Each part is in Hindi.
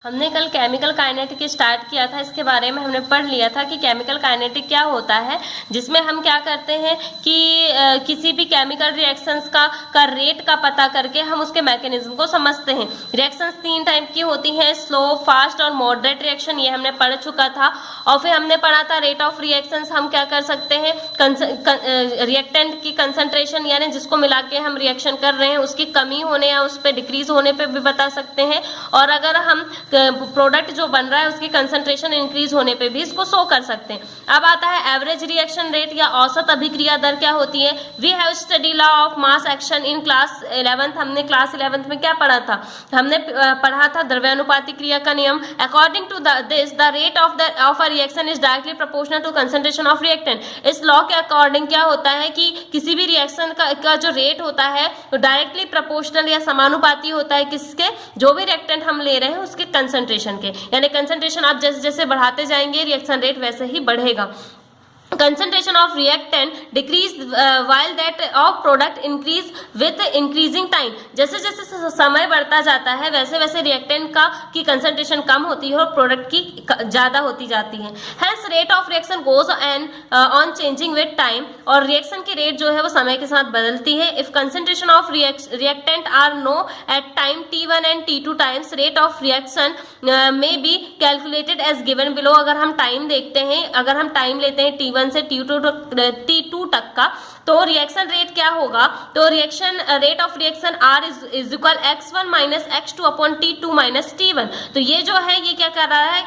हमने कल केमिकल काइनेटिक स्टार्ट किया था। इसके बारे में हमने पढ़ लिया था कि केमिकल काइनेटिक क्या होता है, जिसमें हम क्या करते हैं कि किसी भी केमिकल रिएक्शंस का रेट का पता करके हम उसके मैकेनिज्म को समझते हैं। रिएक्शंस 3 टाइप की होती हैं, स्लो, फास्ट और मॉडरेट रिएक्शन, ये हमने पढ़ चुका था। और फिर हमने पढ़ा था रेट ऑफ रिएक्शंस, हम क्या कर सकते हैं, रिएक्टेंट की कंसंट्रेशन यानी जिसको मिला के हम रिएक्शन कर रहे हैं उसकी कमी होने या उस पर डिक्रीज होने पे भी बता सकते हैं। और अगर हम प्रोडक्ट जो बन रहा है उसकी कंसंट्रेशन इंक्रीज होने पे भी इसको शो कर सकते हैं। अब आता है एवरेज रिएक्शन रेट या औसत अभिक्रिया दर क्या होती है। We have study law of mass action in class 11th। हमने क्लास 11th में क्या पढ़ा था, हमने पढ़ा था द्रव्यानुपाती क्रिया का नियम। According to this the rate of a reaction is directly proportional to concentration of reactant. इस लॉ के अकॉर्डिंग क्या होता है कि किसी भी रिएक्शन का जो रेट होता है वो डायरेक्टली प्रोपोर्शनल या समानुपाती होता है किसके, जो भी रिएक्टेंट हम ले रहे हैं उसके कंसंट्रेशन के। यानी कंसंट्रेशन आप जैसे जैसे बढ़ाते जाएंगे रिएक्शन रेट वैसे ही बढ़ेगा। concentration of reactant decrease while that of product increase with increasing time। जैसे जैसे समय बढ़ता जाता है वैसे वैसे रिएक्टेंट की कंसंट्रेशन कम होती है और प्रोडक्ट की ज्यादा होती जाती है। Hence rate of reaction goes on changing with time। और रिएक्शन की रेट जो है वो समय के साथ बदलती है। If concentration of reactant are known at time t1 and t2 times, rate of reaction may be calculated as given below। अगर हम टाइम देखते हैं, अगर हम टाइम लेते हैं t1 से T2 तक का, तो रिएक्शन रेट क्या होगा, तो reaction rate of reaction R is equal x1 minus x2 upon T2 minus T1। तो ये जो है ये क्या कर रहा है,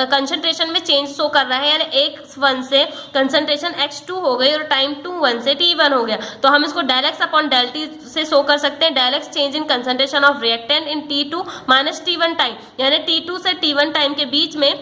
कंसंट्रेशन में चेंज शो कर रहा है। यानी x1 से कंसंट्रेशन x2 हो गई और टाइम 1 से T1 हो गया। तो हम इसको del x upon del T से शो कर सकते हैं। Del x change in concentration of reactant in T2 minus T1 time, यानी T2 से T1 टाइम के बीच में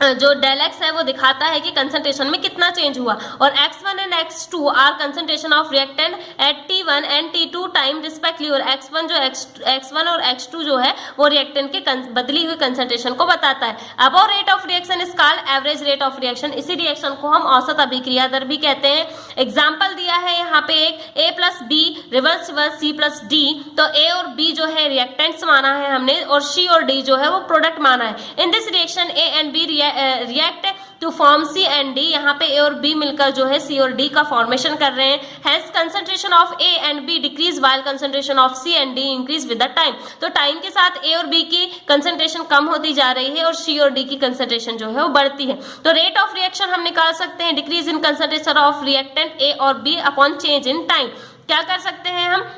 जो डेल एक्स है वो दिखाता है कि कंसंट्रेशन में कितना चेंज हुआ। और x1 and x2 are concentration of reactant at T1 and T2 time respectively. और x1 और x2 जो है वो रिएक्टेंट के बदली हुई कंसंट्रेशन को बताता है। अब और rate of reaction is called average rate of reaction. इसी रिएक्शन को हम औसत अभिक्रिया दर भी कहते हैं। एग्जाम्पल दिया है यहाँ पे एक A plus be reverse C plus D। तो A और B जो है रिएक्टेंट्स माना है हमने और C और D जो है वो प्रोडक्ट माना है। In this reaction A and B react to form C and D। यहाँ पे A और B मिलकर जो है C और D का फॉर्मेशन कर रहे हैं। Hence concentration of A and B decrease while concentration of C and D increase with the time। तो टाइम के साथ A और B की कंसंट्रेशन कम होती जा रही है और C और D की कंसंट्रेशन जो है वो बढ़ती है। तो रेट ऑफ रिएक्शन हम निकाल सकते हैं decrease in concentration of reactant A और B upon change in time. क्या कर सकते हैं हम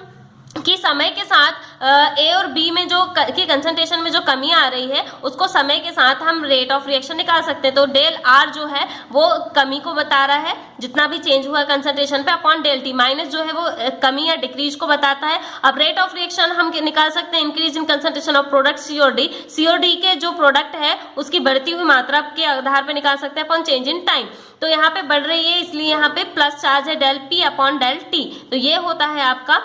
कि समय के साथ A और B में जो की कंसंट्रेशन में जो कमी आ रही है उसको समय के साथ हम रेट ऑफ रिएक्शन निकाल सकते हैं। तो डेल R जो है वो कमी को बता रहा है जितना भी चेंज हुआ कंसंट्रेशन पे, अपॉन डेल T माइनस जो है वो कमी या डिक्रीज को बताता है। अब रेट ऑफ रिएक्शन हम निकाल सकते हैं increase in concentration of product C और D। C और D के जो प्रोडक्ट है उसकी बढ़ती हुई मात्रा के आधार पर निकाल सकते हैं अपॉन चेंज इन टाइम। तो यहाँ पे बढ़ रही है इसलिए यहाँ पे प्लस चार्ज है del P upon del T। तो ये होता है आपका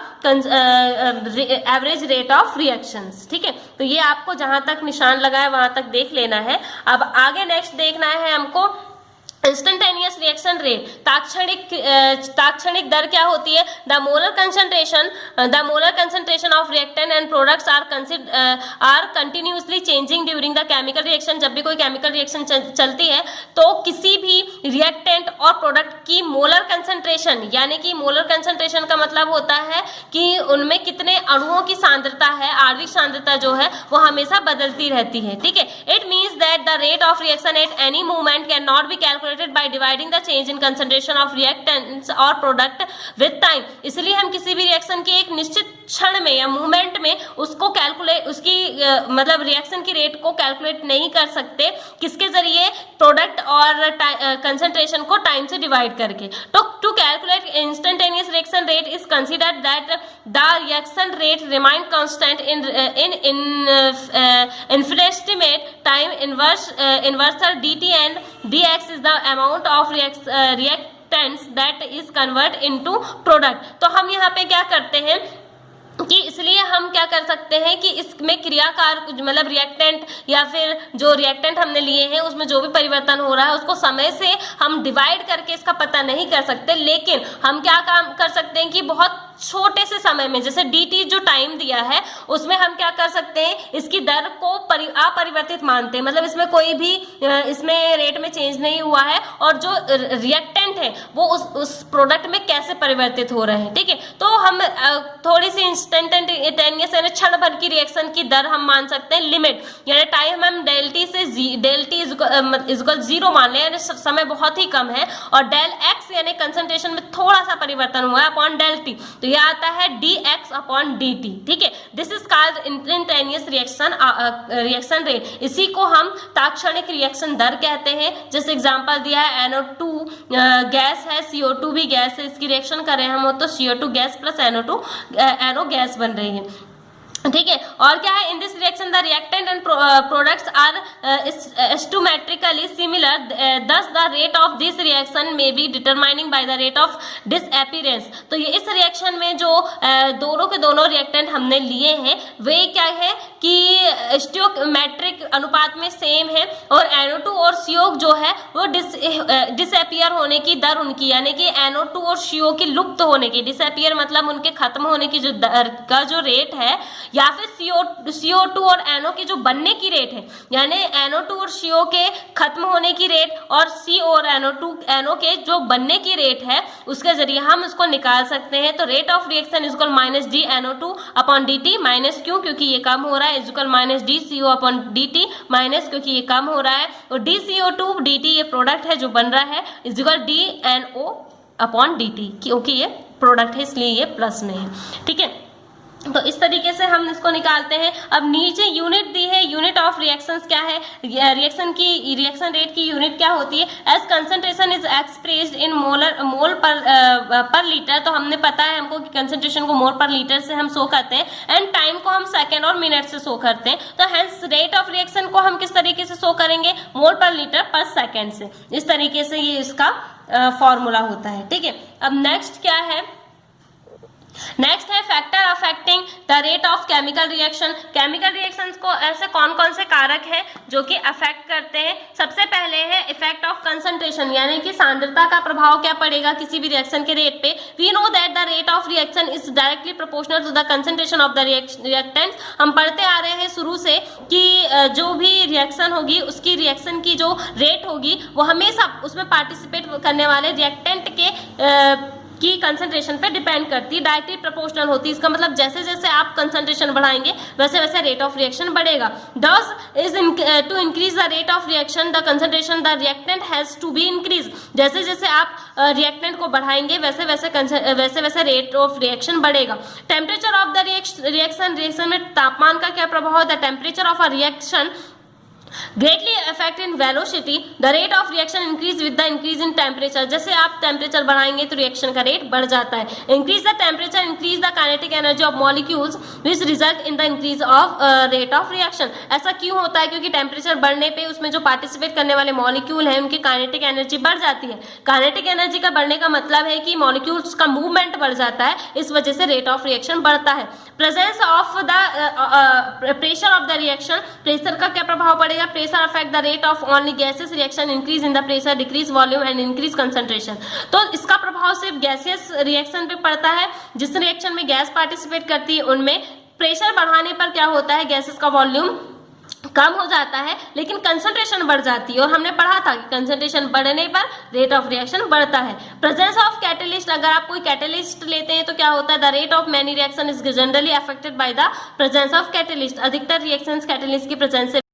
एवरेज रेट ऑफ रिएक्शंस। ठीक है, तो ये आपको जहां तक निशान लगाए वहां तक देख लेना है। अब आगे नेक्स्ट देखना है हमको इंस्टेंटेनियस रिएक्शन रेट। तात्क्षणिक दर क्या होती है, the molar concentration of reactant and products are continuously changing during the chemical reaction. जब भी कोई केमिकल रिएक्शन चलती है तो किसी भी रिएक्टेंट और प्रोडक्ट की मोलर कंसंट्रेशन, यानी कि मोलर कंसंट्रेशन का मतलब होता है कि उनमें कितने अणुओं की सांद्रता है, आणविक सांद्रता जो है वो हमेशा बदलती रहती है। ठीक है, it means that the rate of reaction at any movement can not be calculated by dividing the change in concentration of reactants और product with time। इसलिए हम किसी भी रिएक्शन के एक निश्चित क्षण में या मूवमेंट में उसको कैलकुलेट, उसकी मतलब रिएक्शन की रेट को कैलकुलेट नहीं कर सकते, किसके जरिए, प्रोडक्ट और कंसंट्रेशन को टाइम से डिवाइड करके। तो to calculate instantaneous reaction rate is considered that the reaction rate remain constant in infinitesimal time interval dt and dx is the amount of reactants that is convert into product। तो हम यहाँ पे क्या करते हैं कि इसलिए हम क्या कर सकते हैं कि इसमें क्रियाकार मतलब रिएक्टेंट या फिर जो रिएक्टेंट हमने लिए हैं उसमें जो भी परिवर्तन हो रहा है उसको समय से हम डिवाइड करके इसका पता नहीं कर सकते, लेकिन हम क्या काम कर सकते हैं कि बहुत छोटे से समय में, जैसे dt जो टाइम दिया है उसमें हम क्या कर सकते हैं, इसकी दर को अपरिवर्तित मानते हैं, मतलब इसमें कोई भी इसमें रेट में चेंज नहीं हुआ है, और जो रिएक्टेंट है वो उस प्रोडक्ट में कैसे परिवर्तित हो रहे हैं। ठीक है, तो हम थोड़ी सी इंस्टेंटेनियस यानी क्षण भर की रिएक्शन की दर हम मान सकते हैं लिमिट, यानी टाइम हम डेल टी से डेल टी इक्वल 0 मान लें, यानी समय बहुत ही कम है, और डेल एक्स यानी कंसंट्रेशन में थोड़ा सा परिवर्तन हुआ है अपॉन डेल टी, तो यह आता है dx अपॉन dt। ठीक है, this is called instantaneous reaction rate. इसी को हम तात्क्षणिक रिएक्शन दर कहते हैं। जैसे एग्जांपल दिया है NO2 गैस है, CO2 भी गैस है, इसकी रिएक्शन कर रहे हैं हम तो CO2 gas plus NO gas बन रही है। ठीक है, और क्या है, in this reaction the reactant and products are stoichiometrically similar, thus the rate of this reaction may be determining by the rate of disappearance. तो ये इस रिएक्शन में जो दोनों के दोनों रिएक्टेंट हमने लिए हैं वे क्या है कि स्टोमेट्रिक अनुपात में सेम है, और NO2 और CO जो है वो डिसअपीयर होने की दर उनकी, यानी कि NO2 और CO की लुप्त होने की, डिसअपीयर मतलब उनके खत्म होने की जो दर का जो रेट है, या फिर CO2 और NO की जो बनने की रेट है, यानी NO2 और CO के खत्म होने की रेट और CO और NO के जो बनने की रेट है, उसके जरिए हम उसको निकाल सकते हैं। तो rate of reaction is equal minus D NO2 upon dt, minus क्यों, क्योंकि ये कम हो रहा है, is equal minus D CO upon dt, minus क्योंकि ये कम हो रहा है, और DCO2 dt ये प्रोडक्ट है जो बन रहा है, is equal D NO upon dt, क्योंकि ये प्रोडक्ट है इसलिए ये प्लस में है। ठीक है, तो इस तरीके से हम इसको निकालते हैं। अब नीचे यूनिट दी है, यूनिट ऑफ रिएक्शंस क्या है, रिएक्शन रेट की यूनिट क्या होती है, as concentration is expressed in mole per litre. तो हमने पता है हमको कि कंसंट्रेशन को मोल पर लीटर से हम शो करते हैं, एंड टाइम को हम सेकेंड और मिनट से शो करते हैं। तो हेंस रेट ऑफ रिएक्शन को हम किस तरीके से शो करेंगे, मोल पर लीटर पर सेकेंड से। इस तरीके से ये इसका फॉर्मूला होता है। ठीक है, अब नेक्स्ट क्या है, नेक्स्ट है factor affecting the rate of chemical reaction. Chemical reactions को ऐसे कौन कौन से कारक है जो कि अफेक्ट करते हैं। सबसे पहले है इफेक्ट ऑफ कंसंट्रेशन, यानी कि सांद्रता का प्रभाव क्या पड़ेगा किसी भी रिएक्शन के रेट पे। We know that the rate of reaction is directly proportional to the concentration of the reactant. हम पढ़ते आ रहे हैं शुरू से कि जो भी रिएक्शन होगी उसकी रिएक्शन की जो रेट होगी वो हमेशा उसमें पार्टिसिपेट करने वाले रिएक्टेंट के की कंसंट्रेशन पे डिपेंड करती है, डायरेक्टली प्रोपोर्शनल होती है। इसका मतलब जैसे जैसे आप कंसंट्रेशन बढ़ाएंगे वैसे वैसे रेट ऑफ रिएक्शन बढ़ेगा। Thus is to increase the rate of reaction the concentration the reactant has to be increase. जैसे जैसे आप रिएक्टेंट को बढ़ाएंगे वैसे वैसे रेट ऑफ रिएक्शन बढ़ेगा। टेम्परेचर ऑफ द रिएक्शन में तापमान का क्या प्रभाव है। The temperature of a reaction greatly affect in velocity, the rate of reaction increase with the increase in temperature। जैसे आप टेम्परेचर बढ़ाएंगे तो रिएक्शन का रेट बढ़ जाता है। Increase the temperature increase the kinetic energy of molecules which result in the increase of rate of reaction. ऐसा क्यों होता है, क्योंकि टेम्परेचर बढ़ने पे उसमें जो पार्टिसिपेट करने वाले मॉलिक्यूल हैं उनकी काइनेटिक एनर्जी बढ़ जाती है। काइनेटिक एनर्जी का बढ़ने का मतलब है कि मॉलिक्यूल्स का मूवमेंट बढ़ जाता है, इस वजह से रेट ऑफ रिएक्शन बढ़ता है। Presence of the pressure of the reaction, pressure का क्या प्रभाव पड़ेगा। Pressure affect the rate of only gases reaction, increase in the pressure decrease volume and increase concentration. तो इसका प्रभाव सिर्फ गैसियस रिएक्शन पे पड़ता है। जिस रिएक्शन में गैस पार्टिसिपेट करती है उनमें प्रेशर बढ़ाने पर क्या होता है, गैसेस का वॉल्यूम कम हो जाता है लेकिन कंसंट्रेशन बढ़ जाती है। और हमने पढ़ा था कि कंसंट्रेशन बढ़ने पर रेट ऑफ रिएक्शन बढ़ता है। प्रेजेंस ऑफ कैटलिस्ट, अगर आप कोई कैटलिस्ट लेते हैं तो क्या होता है, the rate of many reaction is generally affected by the presence of catalyst. अधिकतर रिएक्शंस कैटलिस्ट की प्रेजेंस से